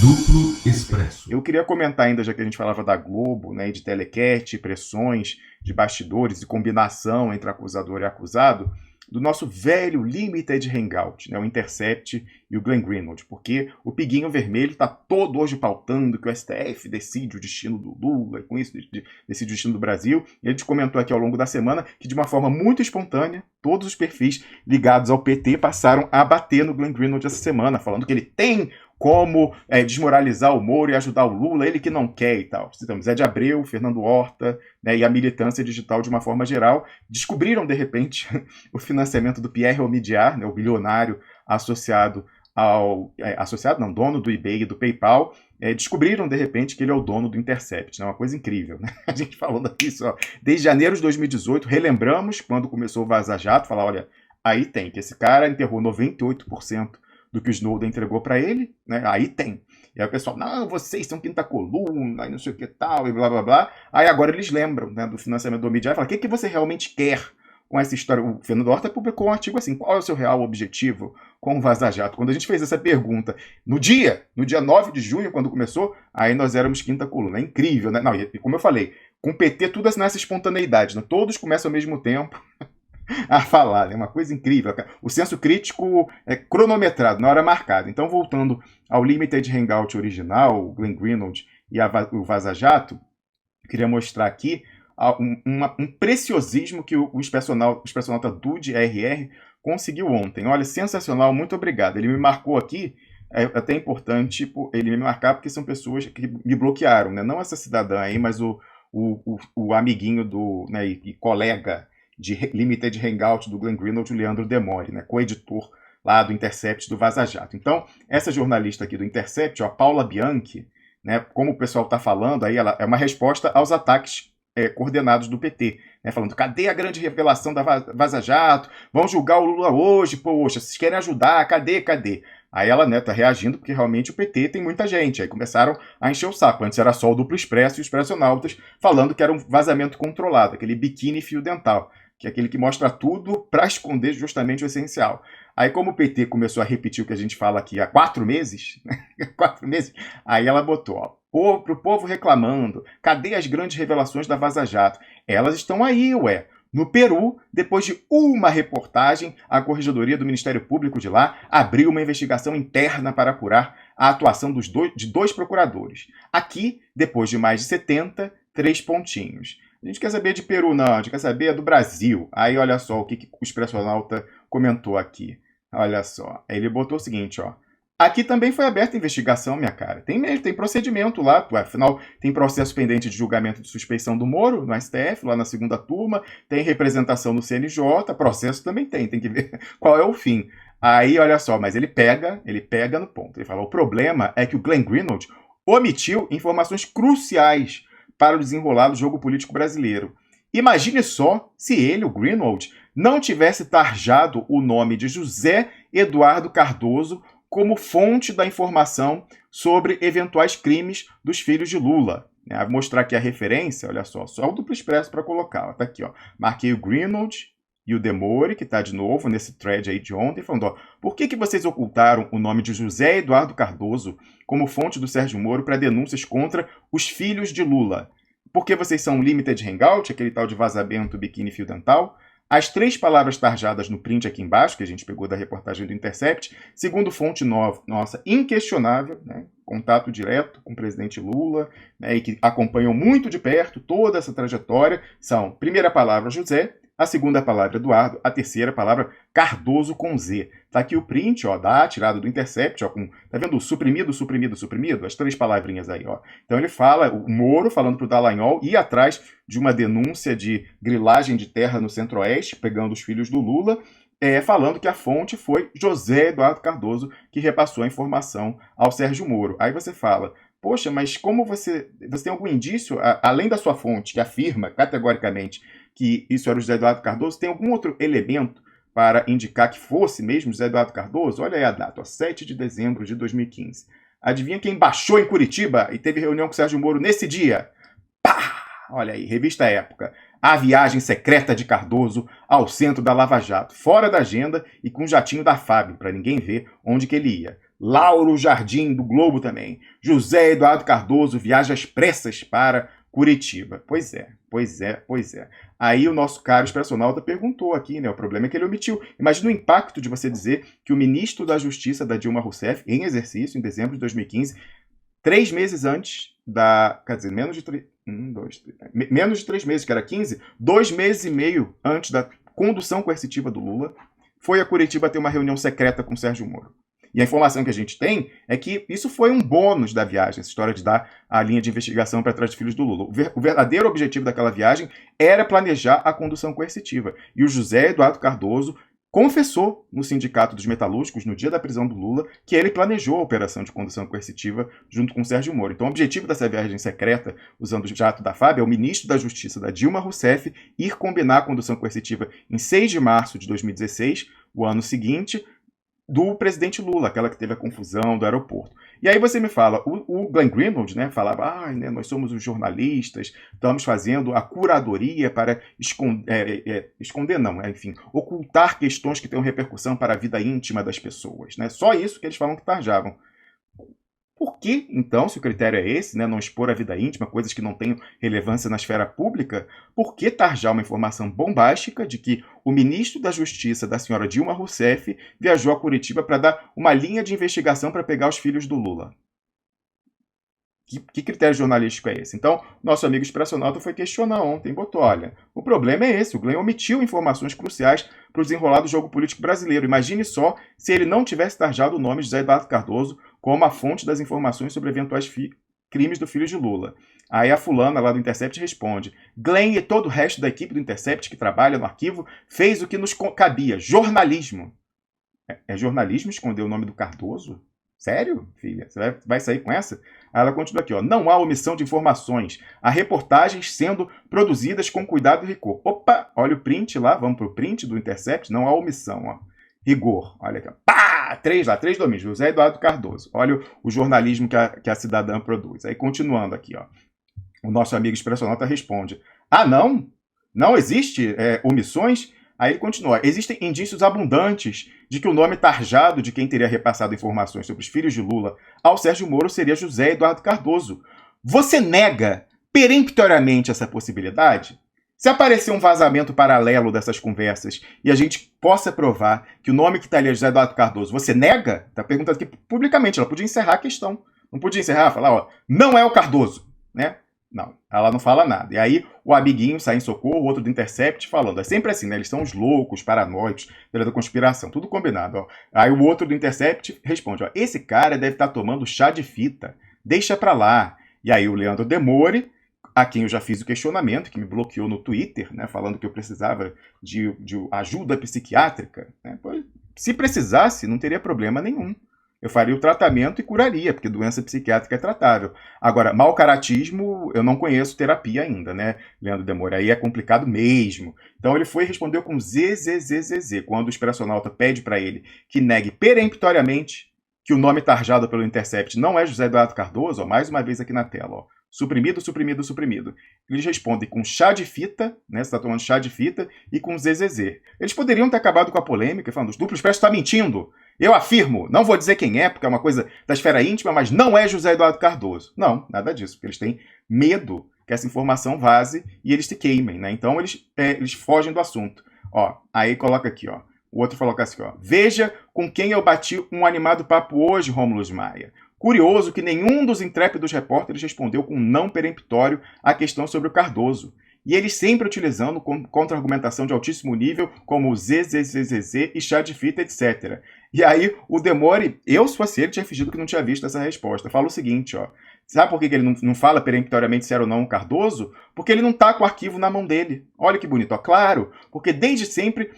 Duplo Expresso. Eu queria comentar ainda, já que a gente falava da Globo, né, de telequete, pressões de bastidores e combinação entre acusador e acusado, do nosso velho Limited Hangout, né, o Intercept e o Glenn Greenwald, porque o Piguinho Vermelho está todo hoje pautando que o STF decide o destino do Lula, e com isso decide o destino do Brasil. E a gente comentou aqui ao longo da semana que, de uma forma muito espontânea, todos os perfis ligados ao PT passaram a bater no Glenn Greenwald essa semana, falando que ele tem como desmoralizar o Moro e ajudar o Lula, ele que não quer e tal. Citamos Zé de Abreu, Fernando Horta, né, e a militância digital de uma forma geral, descobriram, de repente, o financiamento do Pierre Omidyar, né, o bilionário associado dono do eBay e do PayPal, descobriram, de repente, que ele é o dono do Intercept. É uma coisa incrível, né? A gente falando aqui só. Desde janeiro de 2018, relembramos quando começou o Vaza Jato, falar, olha, aí tem, que esse cara enterrou 98% do que o Snowden entregou para ele, né? Aí tem. E aí o pessoal, não, vocês são quinta coluna, e não sei o que tal, e blá blá blá. Aí agora eles lembram, né, do financiamento do Omidyar e falam, o que você realmente quer com essa história? O Fernando Horta publicou um artigo assim, qual é o seu real objetivo com o Vaza Jato? Quando a gente fez essa pergunta, no dia 9 de junho, quando começou, aí nós éramos quinta coluna. É incrível, né? Não, e como eu falei, com o PT tudo é nessa espontaneidade, né? Todos começam ao mesmo tempo a falar, é uma coisa incrível. O senso crítico é cronometrado, na hora marcada. Então, voltando ao Limited Hangout original, o Glenn Greenwald e o Vaza Jato, eu queria mostrar aqui um preciosismo que o expressionauta Dude RR conseguiu ontem. Olha, sensacional, muito obrigado. Ele me marcou aqui, é até importante ele me marcar porque são pessoas que me bloquearam, né? Não essa cidadã aí, mas o amiguinho né, e colega de Limited Hangout do Glenn Greenwald, o Leandro Demore, né, co-editor lá do Intercept do Vaza Jato. Então, essa jornalista aqui do Intercept, a Paula Bianchi, né, como o pessoal está falando, aí ela é uma resposta aos ataques coordenados do PT, né, falando, cadê a grande revelação da Vaza Jato? Vão julgar o Lula hoje, poxa, vocês querem ajudar, cadê? Aí ela, né, tá reagindo porque realmente o PT tem muita gente. Aí começaram a encher o saco. Antes era só o Duplo Expresso e os Expressionautas falando que era um vazamento controlado, aquele biquíni fio dental, que é aquele que mostra tudo para esconder justamente o essencial. Aí como o PT começou a repetir o que a gente fala aqui há 4 meses, né? 4 meses, aí ela botou, ó, pro povo reclamando, cadê as grandes revelações da Vaza Jato? Elas estão aí, ué. No Peru, depois de uma reportagem, a Corregedoria do Ministério Público de lá abriu uma investigação interna para apurar a atuação de dois procuradores. Aqui, depois de mais de 70, 3 pontinhos. A gente quer saber de Peru, não. A gente quer saber do Brasil. Aí, olha só o que o expressionauta comentou aqui. Olha só. Ele botou o seguinte, ó. Aqui também foi aberta a investigação, minha cara. Tem mesmo, tem procedimento lá. Afinal, tem processo pendente de julgamento de suspeição do Moro no STF, lá na segunda turma. Tem representação no CNJ. Processo também tem que ver qual é o fim. Aí, olha só, mas ele pega no ponto. Ele fala, o problema é que o Glenn Greenwald omitiu informações cruciais para o desenrolar do jogo político brasileiro. Imagine só se ele, o Greenwald, não tivesse tarjado o nome de José Eduardo Cardoso como fonte da informação sobre eventuais crimes dos filhos de Lula. Vou mostrar aqui a referência, olha só o Duplo Expresso para colocar. Está aqui, ó. Marquei o Greenwald e o Demore, que está de novo nesse thread aí de ontem, falando, ó, por que vocês ocultaram o nome de José Eduardo Cardoso como fonte do Sérgio Moro para denúncias contra os filhos de Lula? Porque vocês são Limited Hangout, aquele tal de vazamento biquíni fio dental? As 3 palavras tarjadas no print aqui embaixo, que a gente pegou da reportagem do Intercept, segundo fonte nossa, inquestionável, né, contato direto com o presidente Lula, né, e que acompanham muito de perto toda essa trajetória, são, primeira palavra, José, a segunda palavra, Eduardo, a terceira palavra, Cardoso com Z. Tá aqui o print, ó, da tirada do Intercept, ó, tá vendo o suprimido, as 3 palavrinhas aí, ó. Então ele fala, o Moro falando pro Dallagnol, ir atrás de uma denúncia de grilagem de terra no Centro-Oeste, pegando os filhos do Lula, falando que a fonte foi José Eduardo Cardoso, que repassou a informação ao Sérgio Moro. Aí você fala, poxa, mas como você tem algum indício, além da sua fonte, que afirma categoricamente que isso era o José Eduardo Cardoso, tem algum outro elemento para indicar que fosse mesmo José Eduardo Cardoso? Olha aí a data, ó, 7 de dezembro de 2015. Adivinha quem baixou em Curitiba e teve reunião com o Sérgio Moro nesse dia? Pá! Olha aí, revista Época. A viagem secreta de Cardoso ao centro da Lava Jato, fora da agenda e com o jatinho da FAB, para ninguém ver onde que ele ia. Lauro Jardim, do Globo também. José Eduardo Cardoso viaja às pressas para Curitiba. Pois é. Aí o nosso caro expressionauta perguntou aqui, né? O problema é que ele omitiu. Imagina o impacto de você dizer que o ministro da Justiça da Dilma Rousseff, em exercício, em dezembro de 2015, 3 meses antes da... Quer dizer, menos de 3 meses, que era 15, 2 meses e meio antes da condução coercitiva do Lula, foi a Curitiba ter uma reunião secreta com o Sérgio Moro. E a informação que a gente tem é que isso foi um bônus da viagem, essa história de dar a linha de investigação para trás dos filhos do Lula. O verdadeiro objetivo daquela viagem era planejar a condução coercitiva. E o José Eduardo Cardoso confessou no Sindicato dos Metalúrgicos, no dia da prisão do Lula, que ele planejou a operação de condução coercitiva junto com o Sérgio Moro. Então o objetivo dessa viagem secreta, usando o jato da FAB, é o ministro da Justiça da Dilma Rousseff ir combinar a condução coercitiva em 6 de março de 2016, o ano seguinte, do presidente Lula, aquela que teve a confusão do aeroporto. E aí você me fala, o Glenn Greenwald, né, falava, nós somos os jornalistas, estamos fazendo a curadoria para ocultar questões que tenham repercussão para a vida íntima das pessoas. Né? Só isso que eles falam que tarjavam. Por que, então, se o critério é esse, né, não expor a vida íntima, coisas que não tenham relevância na esfera pública, por que tarjar uma informação bombástica de que o ministro da Justiça da senhora Dilma Rousseff viajou a Curitiba para dar uma linha de investigação para pegar os filhos do Lula? Que critério jornalístico é esse? Então, nosso amigo expressionauta foi questionar ontem, botou, olha, o problema é esse, o Glenn omitiu informações cruciais para o desenrolar do jogo político brasileiro. Imagine só se ele não tivesse tarjado o nome de José Eduardo Cardoso como a fonte das informações sobre eventuais crimes do filho de Lula. Aí a fulana lá do Intercept responde, Glenn e todo o resto da equipe do Intercept que trabalha no arquivo fez o que nos cabia, jornalismo. É jornalismo esconder o nome do Cardoso? Sério, filha? Você vai sair com essa? Aí ela continua aqui, ó. Não há omissão de informações. Há reportagens sendo produzidas com cuidado e rigor. Opa, olha o print lá, vamos pro print do Intercept. Não há omissão, ó. Rigor. Olha aqui, ó. Pá! 3 domínios. José Eduardo Cardoso. Olha o jornalismo que a cidadã produz. Aí continuando aqui, ó. O nosso amigo expressionauta responde. Não? Não existe omissões? Aí ele continua. Existem indícios abundantes de que o nome tarjado de quem teria repassado informações sobre os filhos de Lula ao Sérgio Moro seria José Eduardo Cardoso. Você nega peremptoriamente essa possibilidade? Se aparecer um vazamento paralelo dessas conversas e a gente possa provar que o nome que está ali é José Eduardo Cardoso, você nega? Está perguntando aqui publicamente. Ela podia encerrar a questão. Não podia encerrar, falar, ó, não é o Cardoso, né? Não, ela não fala nada. E aí o amiguinho sai em socorro, o outro do Intercept falando. É sempre assim, né? Eles são os loucos, paranoicos, da conspiração, tudo combinado. Ó. Aí o outro do Intercept responde, ó, esse cara deve estar tomando chá de fita, deixa pra lá. E aí o Leandro Demore, a quem eu já fiz o questionamento, que me bloqueou no Twitter, né? Falando que eu precisava de ajuda psiquiátrica. Né? Pois, se precisasse, não teria problema nenhum. Eu faria o tratamento e curaria, porque doença psiquiátrica é tratável. Agora, mau caratismo, eu não conheço terapia ainda, né, Leandro Demore? Aí é complicado mesmo. Então ele foi e respondeu com ZZZZZ, quando o expressionauta pede para ele que negue peremptoriamente que o nome tarjado pelo Intercept não é José Eduardo Cardoso, ó, mais uma vez aqui na tela, ó. Suprimido, suprimido, suprimido. Eles respondem com chá de fita, né? Você está tomando chá de fita, e com ZZZ. Eles poderiam ter acabado com a polêmica, falando, os duplos prestes está mentindo. Eu afirmo, não vou dizer quem é, porque é uma coisa da esfera íntima, mas não é José Eduardo Cardoso. Não, nada disso, porque eles têm medo que essa informação vaze e eles se queimem, né? Então eles fogem do assunto. Ó, aí coloca aqui, ó. O outro falou assim, ó. Veja com quem eu bati um animado papo hoje, Rômulo Maia. Curioso que nenhum dos intrépidos repórteres respondeu com um não peremptório à questão sobre o Cardoso. E eles sempre utilizando contra-argumentação de altíssimo nível, como ZZZZ e chá de fita, etc. E aí, o Demore, eu, se fosse ele, tinha fingido que não tinha visto essa resposta. Fala o seguinte, ó. Sabe por que ele não fala peremptoriamente se era ou não um Cardoso? Porque ele não está com o arquivo na mão dele. Olha que bonito, ó. Claro, porque desde sempre,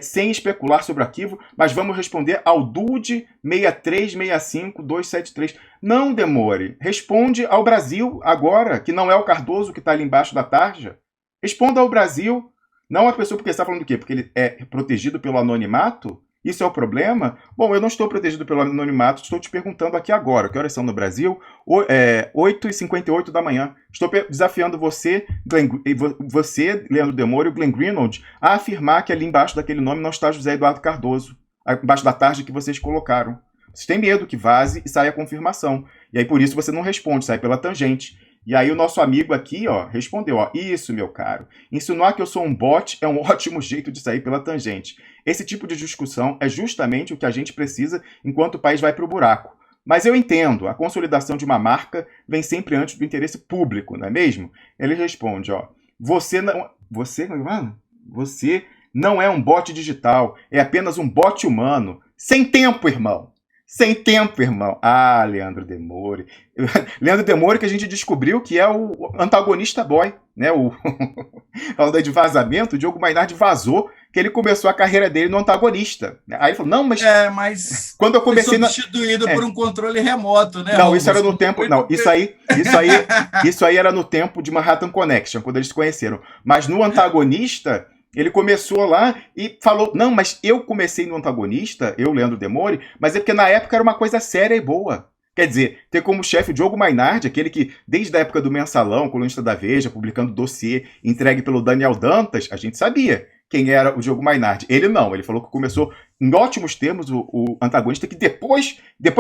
sem especular sobre o arquivo, mas vamos responder ao DUD 6365273. Não, Demore, responde ao Brasil agora, que não é o Cardoso que está ali embaixo da tarja. Responda ao Brasil, não a pessoa, porque você está falando do quê? Porque ele é protegido pelo anonimato? Isso é o problema? Bom, eu não estou protegido pelo anonimato, estou te perguntando aqui agora. Que horas são no Brasil? 8h58 da manhã. Estou desafiando você, Leandro Demore e o Glenn Greenwald, a afirmar que ali embaixo daquele nome não está José Eduardo Cardoso, embaixo da tarde que vocês colocaram. Vocês têm medo que vaze e saia a confirmação. E aí por isso você não responde, sai pela tangente. E aí o nosso amigo aqui, ó, respondeu, ó, isso, meu caro, insinuar que eu sou um bot é um ótimo jeito de sair pela tangente. Esse tipo de discussão é justamente o que a gente precisa enquanto o país vai para o buraco. Mas eu entendo, a consolidação de uma marca vem sempre antes do interesse público, não é mesmo? Ele responde, ó, você não é um bot digital, é apenas um bot humano. Sem tempo, irmão. Sem tempo, irmão. Ah, Leandro Demore. Leandro Demore que a gente descobriu que é o antagonista boy, né? Falando de vazamento, o Diogo Mainardi vazou que ele começou a carreira dele no antagonista. Aí ele falou, não, mas quando eu comecei foi substituído por um controle remoto, né? Não, isso era no tempo, não, isso aí era no tempo de Manhattan Connection, quando eles se conheceram. Mas no antagonista, ele começou lá e falou, não, mas eu comecei no antagonista, eu, Leandro Demore, mas é porque na época era uma coisa séria e boa. Quer dizer, ter como chefe o Diogo Mainardi, aquele que, desde a época do Mensalão, colunista da Veja, publicando dossiê entregue pelo Daniel Dantas, a gente sabia quem era o Diogo Mainardi. Ele não, ele falou que começou em ótimos termos o antagonista, que depois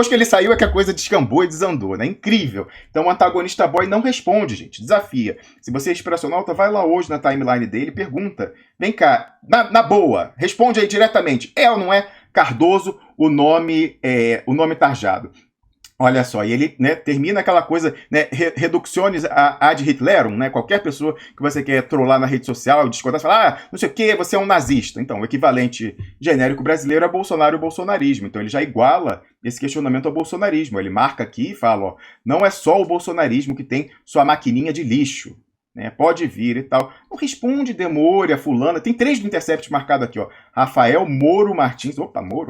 que ele saiu é que a coisa descambou e desandou, né? Incrível. Então o antagonista boy não responde, gente, desafia. Se você é expressionalta, vai lá hoje na timeline dele e pergunta. Vem cá, na boa, responde aí diretamente. É ou não é Cardoso o nome tarjado? Olha só, e ele, né, termina aquela coisa, né, reducciones ad Hitlerum, né, qualquer pessoa que você quer trollar na rede social e discordar, fala, não sei o que, você é um nazista. Então, o equivalente genérico brasileiro é Bolsonaro e o bolsonarismo. Então, ele já iguala esse questionamento ao bolsonarismo. Ele marca aqui e fala, ó, não é só o bolsonarismo que tem sua maquininha de lixo, né, pode vir e tal. Não responde Demore, a fulana, tem 3 do Intercept marcado aqui, ó, Rafael Moro Martins,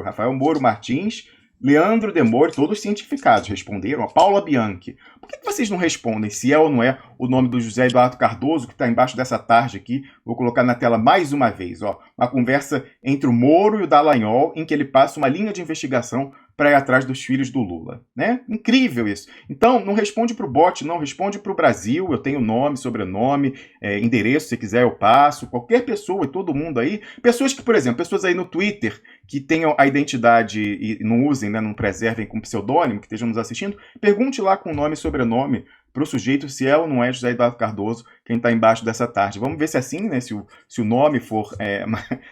Rafael Moro Martins, Leandro Demore, todos cientificados, responderam. A Paula Bianchi. Por que vocês não respondem se é ou não é o nome do José Eduardo Cardoso, que está embaixo dessa tarde aqui? Vou colocar na tela mais uma vez. Ó, uma conversa entre o Moro e o Dallagnol, em que ele passa uma linha de investigação para ir atrás dos filhos do Lula. Né? Incrível isso. Então, não responde para o bot, não. Responde para o Brasil. Eu tenho nome, sobrenome, endereço, se quiser eu passo. Qualquer pessoa, todo mundo aí. Pessoas que, por exemplo, pessoas aí no Twitter que tenham a identidade e não usem, né, não preservem com pseudônimo, que estejam nos assistindo, pergunte lá com nome e sobrenome para o sujeito se é ou não é José Eduardo Cardoso quem está embaixo dessa tarde. Vamos ver se é assim, né, se o nome for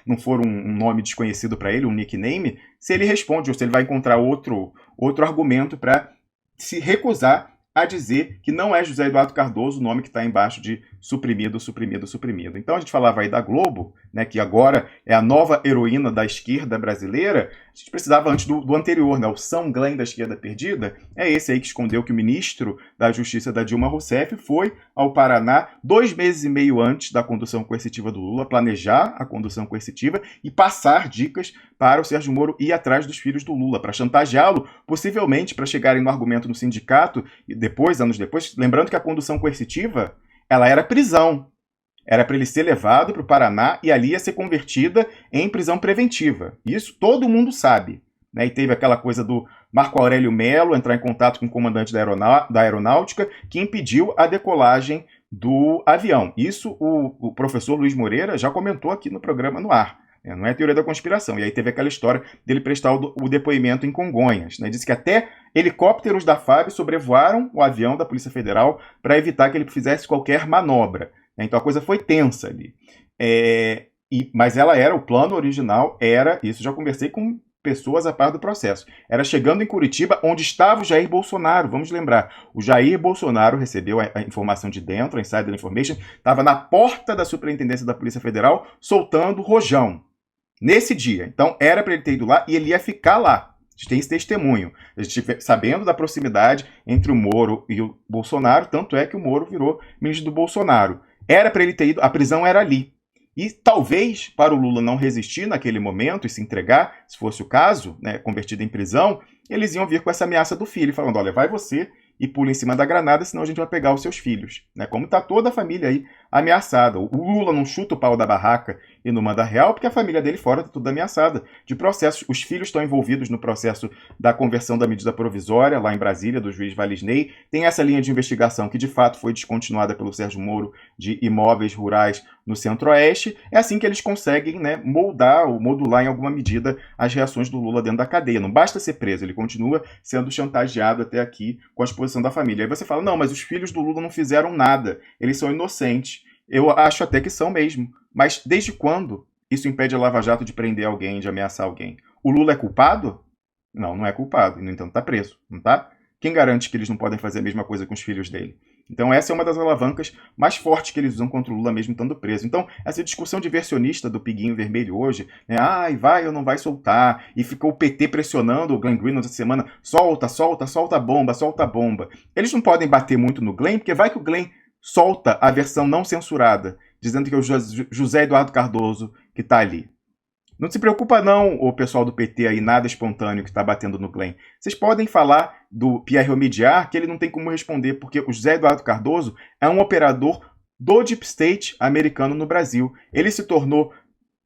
não for um nome desconhecido para ele, um nickname, se ele responde ou se ele vai encontrar outro argumento para se recusar a dizer que não é José Eduardo Cardoso o nome que está embaixo de suprimido, suprimido, suprimido. Então a gente falava aí da Globo, né, que agora é a nova heroína da esquerda brasileira. A gente precisava antes do anterior, né, o São Glenn da esquerda perdida. É esse aí que escondeu que o ministro da Justiça da Dilma Rousseff foi ao Paraná 2 meses e meio antes da condução coercitiva do Lula, planejar a condução coercitiva e passar dicas para o Sérgio Moro ir atrás dos filhos do Lula, para chantageá-lo, possivelmente para chegarem no argumento no sindicato, e depois, anos depois, lembrando que a condução coercitiva, ela era prisão. Era para ele ser levado para o Paraná e ali ia ser convertida em prisão preventiva. Isso todo mundo sabe. Né? E teve aquela coisa do Marco Aurélio Melo entrar em contato com o comandante da aeronáutica que impediu a decolagem do avião. Isso o professor Luiz Moreira já comentou aqui no programa no ar. Não é teoria da conspiração. E aí teve aquela história dele prestar o depoimento em Congonhas. Né? Disse que até helicópteros da FAB sobrevoaram o avião da Polícia Federal para evitar que ele fizesse qualquer manobra. Então a coisa foi tensa ali. Mas o plano original era, isso já conversei com pessoas a par do processo, era chegando em Curitiba, onde estava o Jair Bolsonaro, vamos lembrar, o Jair Bolsonaro recebeu a informação de dentro, a Insider Information, estava na porta da Superintendência da Polícia Federal, soltando rojão, nesse dia. Então era para ele ter ido lá e ele ia ficar lá. A gente tem esse testemunho, a gente sabendo da proximidade entre o Moro e o Bolsonaro, tanto é que o Moro virou ministro do Bolsonaro. Era para ele ter ido, a prisão era ali. E talvez, para o Lula não resistir naquele momento e se entregar, se fosse o caso, né, convertido em prisão, eles iam vir com essa ameaça do filho, falando, olha, vai você e pula em cima da granada, senão a gente vai pegar os seus filhos. Né? Como está toda a família aí ameaçada. O Lula não chuta o pau da barraca e não manda real, porque a família dele fora está tudo ameaçada de processos. Os filhos estão envolvidos no processo da conversão da medida provisória, lá em Brasília, do juiz Valisney. Tem essa linha de investigação que, de fato, foi descontinuada pelo Sérgio Moro de imóveis rurais no Centro-Oeste. É assim que eles conseguem, né, moldar ou modular, em alguma medida, as reações do Lula dentro da cadeia. Não basta ser preso, ele continua sendo chantageado até aqui com a exposição da família. Aí você fala, não, mas os filhos do Lula não fizeram nada, eles são inocentes. Eu acho até que são mesmo. Mas desde quando isso impede a Lava Jato de prender alguém, de ameaçar alguém? O Lula é culpado? Não, não é culpado. E, no entanto, está preso, não tá? Quem garante que eles não podem fazer a mesma coisa com os filhos dele? Então essa é uma das alavancas mais fortes que eles usam contra o Lula mesmo estando preso. Então essa discussão diversionista do Piguinho Vermelho hoje, né, vai ou não vai soltar, e ficou o PT pressionando o Glenn Greenwald essa semana, solta a bomba, solta a bomba. Eles não podem bater muito no Glenn, porque vai que o Glenn solta a versão não censurada, dizendo que é o José Eduardo Cardoso que está ali. Não se preocupa não, o pessoal do PT aí, nada espontâneo que está batendo no Glenn. Vocês podem falar do Pierre Omidyar, que ele não tem como responder, porque o José Eduardo Cardoso é um operador do Deep State americano no Brasil. Ele se tornou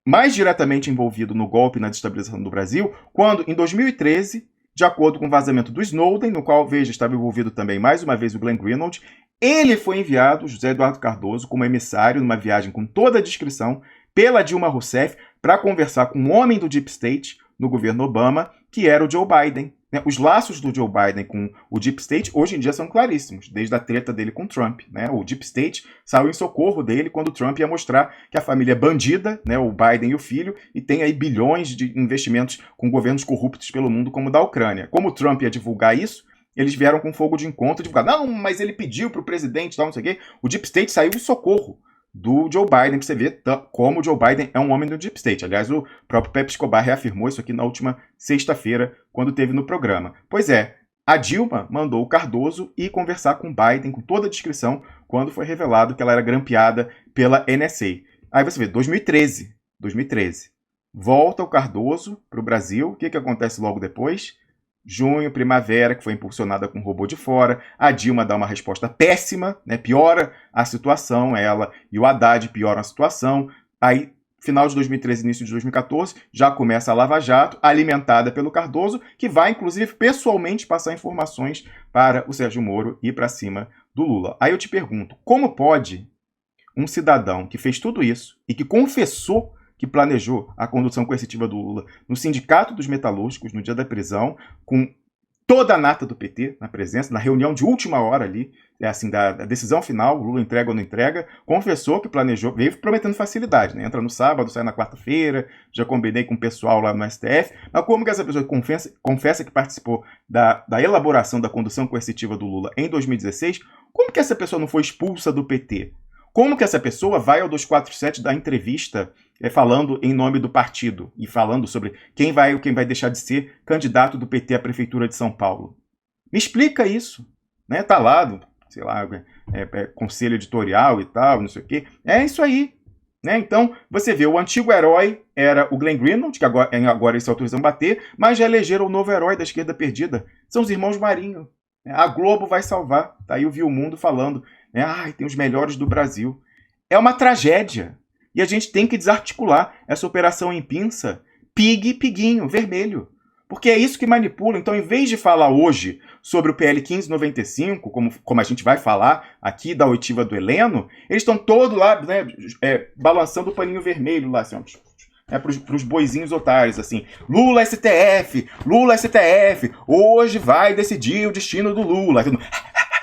mais diretamente envolvido no golpe e na destabilização do Brasil, quando, em 2013, de acordo com o vazamento do Snowden, no qual, veja, estava envolvido também, mais uma vez, o Glenn Greenwald, ele foi enviado, José Eduardo Cardoso, como emissário, numa viagem com toda a descrição, pela Dilma Rousseff, para conversar com um homem do Deep State no governo Obama, que era o Joe Biden. Os laços do Joe Biden com o Deep State hoje em dia são claríssimos, desde a treta dele com Trump. O Deep State saiu em socorro dele quando Trump ia mostrar que a família é bandida, o Biden e o filho, e tem aí bilhões de investimentos com governos corruptos pelo mundo, como o da Ucrânia. Como o Trump ia divulgar isso, eles vieram com fogo de encontro e divulgar, não, mas ele pediu para o presidente, tal, não sei o quê. O Deep State saiu em socorro do Joe Biden, para você ver como o Joe Biden é um homem do Deep State. Aliás, o próprio Pepe Escobar reafirmou isso aqui na última sexta-feira, quando teve no programa. Pois é, a Dilma mandou o Cardoso ir conversar com o Biden, com toda a descrição, quando foi revelado que ela era grampeada pela NSA. Aí você vê, 2013. Volta o Cardoso para o Brasil. O que acontece logo depois? Junho, primavera, que foi impulsionada com o robô de fora. A Dilma dá uma resposta péssima, piora a situação, ela e o Haddad pioram a situação. Aí, final de 2013, início de 2014, já começa a Lava Jato, alimentada pelo Cardoso, que vai, inclusive, pessoalmente passar informações para o Sérgio Moro e para cima do Lula. Aí eu te pergunto, como pode um cidadão que fez tudo isso e que confessou que planejou a condução coercitiva do Lula no Sindicato dos Metalúrgicos, no dia da prisão, com toda a nata do PT na presença, na reunião de última hora ali, da decisão final, o Lula entrega ou não entrega, confessou que planejou, veio prometendo facilidade, entra no sábado, sai na quarta-feira, já combinei com o pessoal lá no STF, mas como que essa pessoa confessa que participou da elaboração da condução coercitiva do Lula em 2016, como que essa pessoa não foi expulsa do PT? Como que essa pessoa vai ao 247 dar entrevista falando em nome do partido e falando sobre quem vai deixar de ser candidato do PT à Prefeitura de São Paulo? Me explica isso. Tá lá, sei lá, conselho editorial e tal, não sei o quê. É isso aí. Então, você vê, o antigo herói era o Glenn Greenwald, que agora eles se autorizam bater, mas já elegeram o novo herói da esquerda perdida. São os irmãos Marinho. A Globo vai salvar. Tá aí o Viu o Mundo falando. Tem os melhores do Brasil. É uma tragédia. E a gente tem que desarticular essa operação em pinça, Piguinho, vermelho. Porque é isso que manipula. Então, em vez de falar hoje sobre o PL 1595, como a gente vai falar aqui da oitiva do Heleno, eles estão todos lá balançando o paninho vermelho lá, assim, para os boizinhos otários, assim. Lula STF, hoje vai decidir o destino do Lula.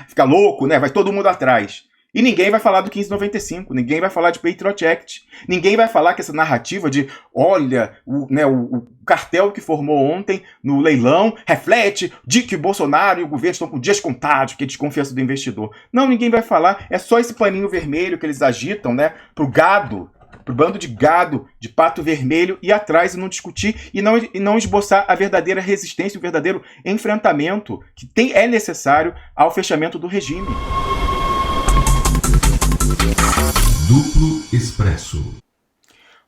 Fica louco, vai todo mundo atrás. E ninguém vai falar do 1595, ninguém vai falar de Patriot Act, ninguém vai falar que essa narrativa de, olha, o cartel que formou ontem no leilão reflete de que o Bolsonaro e o governo estão com dias contados, porque é desconfiança do investidor. Não, ninguém vai falar, é só esse paninho vermelho que eles agitam, pro gado, pro bando de gado, de pato vermelho, ir atrás e não discutir e não esboçar a verdadeira resistência, o verdadeiro enfrentamento que é necessário ao fechamento do regime. Duplo Expresso.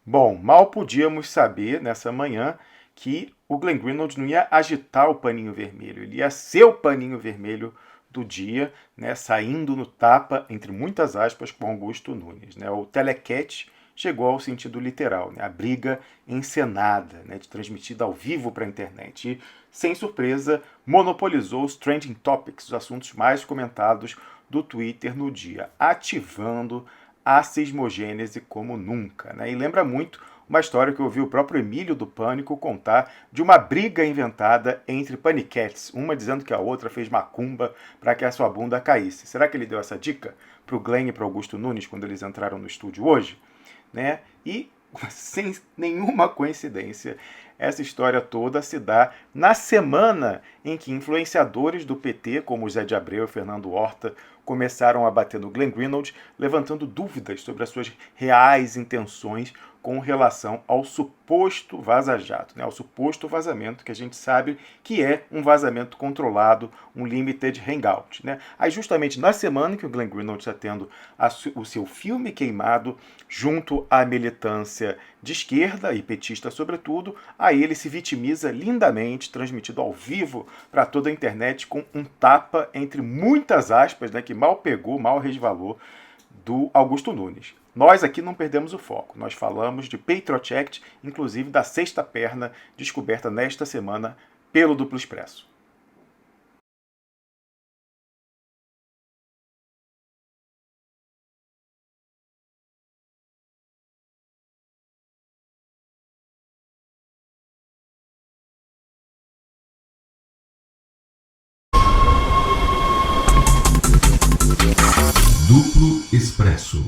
Bom, mal podíamos saber nessa manhã que o Glenn Greenwald não ia agitar o paninho vermelho, ele ia ser o paninho vermelho do dia, né, saindo no tapa, entre muitas aspas, com Augusto Nunes. Né? O telecat chegou ao sentido literal, né? A briga encenada, né? Transmitida ao vivo para a internet. E, sem surpresa, monopolizou os trending topics, os assuntos mais comentados do Twitter no dia, ativando a sismogênese como nunca. Né? E lembra muito uma história que eu ouvi o próprio Emílio do Pânico contar de uma briga inventada entre paniquetes, uma dizendo que a outra fez macumba para que a sua bunda caísse. Será que ele deu essa dica para o Glenn e para o Augusto Nunes quando eles entraram no estúdio hoje? Né? E, sem nenhuma coincidência, essa história toda se dá na semana em que influenciadores do PT, como Zé de Abreu e Fernando Horta, começaram a bater no Glenn Greenwald, levantando dúvidas sobre as suas reais intenções com relação ao suposto vaza-jato, né? Ao suposto vazamento que a gente sabe que é um vazamento controlado, um limited hangout. Né? Aí justamente na semana que o Glenn Greenwald está tendo o seu filme queimado junto à militância de esquerda e petista sobretudo, aí ele se vitimiza lindamente, transmitido ao vivo para toda a internet com um tapa entre muitas aspas, né, que mal pegou, mal resvalou, do Augusto Nunes. Nós aqui não perdemos o foco. Nós falamos de Patriot Act, inclusive da sexta perna descoberta nesta semana pelo Duplo Expresso. Duplo Expresso.